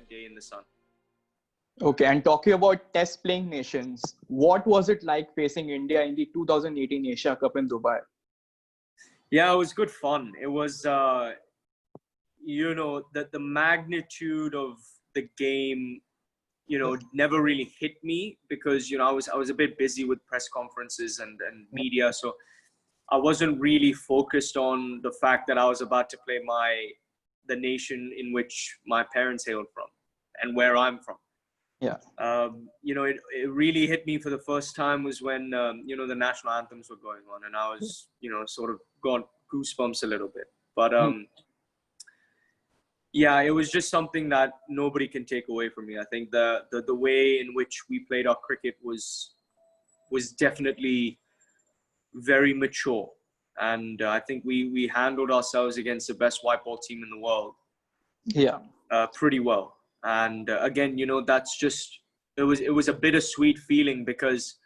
day in the sun. Okay, and talking about test playing nations, what was it like facing India in the 2018 Asia Cup in Dubai? Yeah, it was good fun. It was, the magnitude of the game, never really hit me because, I was a bit busy with press conferences and media. So I wasn't really focused on the fact that I was about to play the nation in which my parents hailed from and where I'm from. Yeah. It really hit me for the first time was when, the national anthems were going on and I was, sort of got goosebumps a little bit. But yeah, it was just something that nobody can take away from me. I think the way in which we played our cricket was definitely very mature. And I think we handled ourselves against the best white ball team in the world. Yeah. Pretty well. And again, that's just, it was a bittersweet feeling because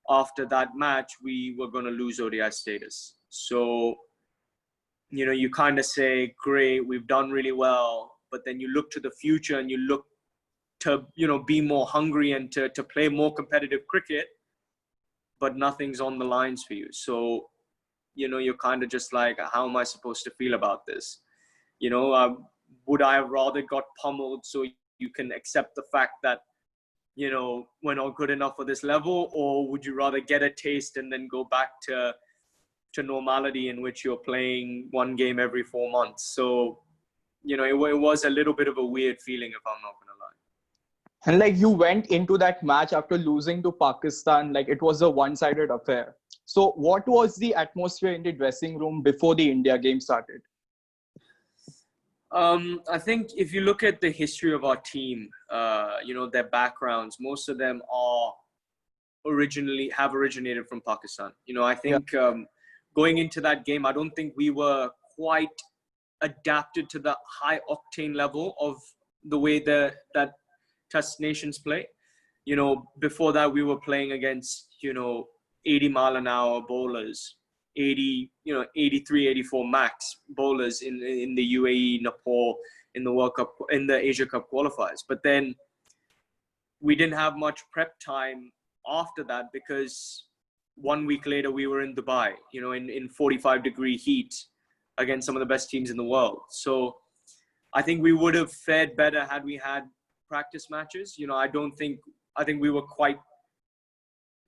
after that match, we were going to lose ODI status. So, you kind of say, great, we've done really well. But then you look to the future and you look to, be more hungry and to play more competitive cricket, but nothing's on the lines for you. So, you're kind of just like, how am I supposed to feel about this? Would I have rather got pummeled so you can accept the fact that, we're not good enough for this level? Or would you rather get a taste and then go back to normality in which you're playing one game every 4 months? So, it was a little bit of a weird feeling, if I'm not going to lie. And like you went into that match after losing to Pakistan, like it was a one-sided affair. So what was the atmosphere in the dressing room before the India game started? I think if you look at the history of our team, their backgrounds, most of them have originated from Pakistan. I think going into that game, I don't think we were quite adapted to the high octane level of the way that Test nations play. Before that, we were playing against, 80 mile an hour bowlers, 83, 84 max bowlers in the UAE, Nepal, in the World Cup, in the Asia Cup qualifiers. But then we didn't have much prep time after that because 1 week later we were in Dubai, in 45-degree heat against some of the best teams in the world. So I think we would have fared better had we had practice matches. I think we were quite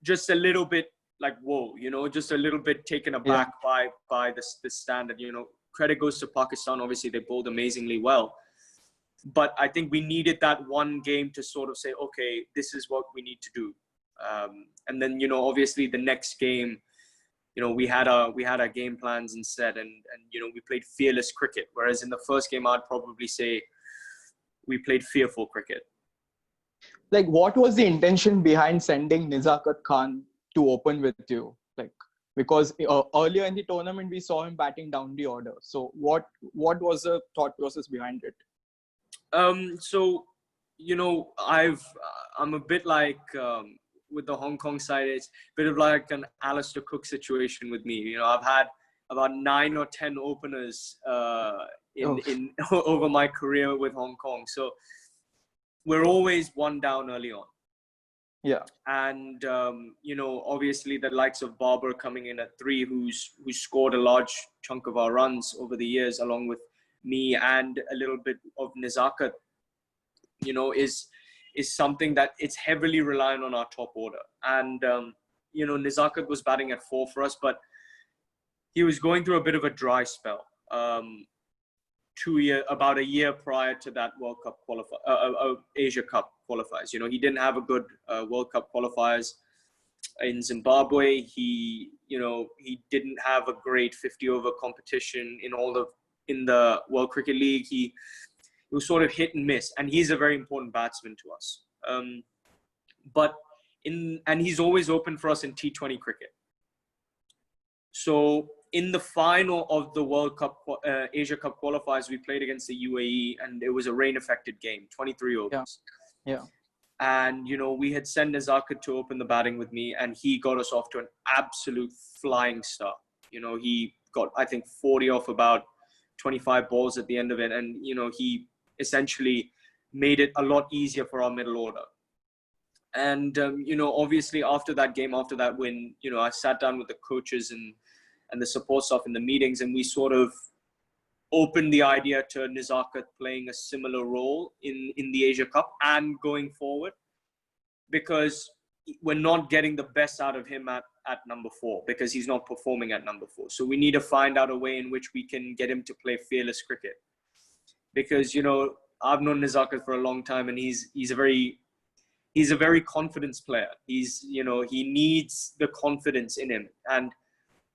just a little bit like, whoa, just a little bit taken aback by this standard. Credit goes to Pakistan. Obviously, they bowled amazingly well. But I think we needed that one game to sort of say, okay, this is what we need to do. And then, obviously the next game, we had our game plans instead. And we played fearless cricket. Whereas in the first game, I'd probably say we played fearful cricket. Like, what was the intention behind sending Nizakat Khan to open with you? Like, because earlier in the tournament, we saw him batting down the order. So what was the thought process behind it? So, I'm a bit like, with the Hong Kong side, it's a bit of like an Alistair Cook situation with me. I've had about 9 or 10 openers in over my career with Hong Kong. So we're always one down early on. Yeah. And, obviously the likes of Barber coming in at 3, who scored a large chunk of our runs over the years, along with me and a little bit of Nizakat, is something that it's heavily reliant on our top order. And, Nizakat was batting at 4 for us, but he was going through a bit of a dry spell. About a year prior to that World Cup Asia Cup qualifiers. He didn't have a good World Cup qualifiers in Zimbabwe. He didn't have a great 50-over competition in the World Cricket League. He was sort of hit and miss, and he's a very important batsman to us. And he's always open for us in T20 cricket. So in the final of the World Cup, Asia Cup qualifiers, we played against the UAE, and it was a rain-affected game, 23 overs. Yeah. And, we had sent Nizakat to open the batting with me, and he got us off to an absolute flying start. He got, I think, 40 off about 25 balls at the end of it. And, he essentially made it a lot easier for our middle order. And, obviously after that game, after that win, I sat down with the coaches and the support staff in the meetings, and we sort of opened the idea to Nizakat playing a similar role in the Asia Cup and going forward, because we're not getting the best out of him at number 4, because he's not performing at number 4. So we need to find out a way in which we can get him to play fearless cricket, because, I've known Nizakat for a long time, and he's a very confidence player. He needs the confidence in him, and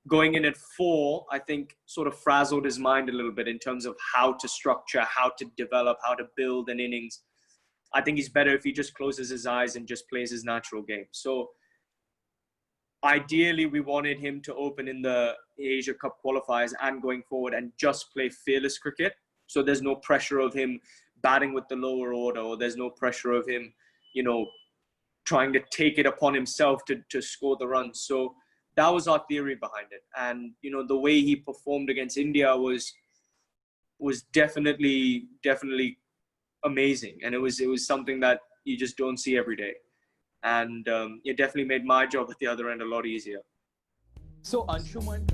going in at 4, I think sort of frazzled his mind a little bit in terms of how to structure, how to develop, how to build an innings. I think he's better if he just closes his eyes and just plays his natural game. So ideally, we wanted him to open in the Asia Cup qualifiers and going forward and just play fearless cricket. So there's no pressure of him batting with the lower order, or there's no pressure of him, trying to take it upon himself to score the runs. So that was our theory behind it. And, the way he performed against India was definitely amazing. And it was something that you just don't see every day. And it definitely made my job at the other end a lot easier. So Anshuman,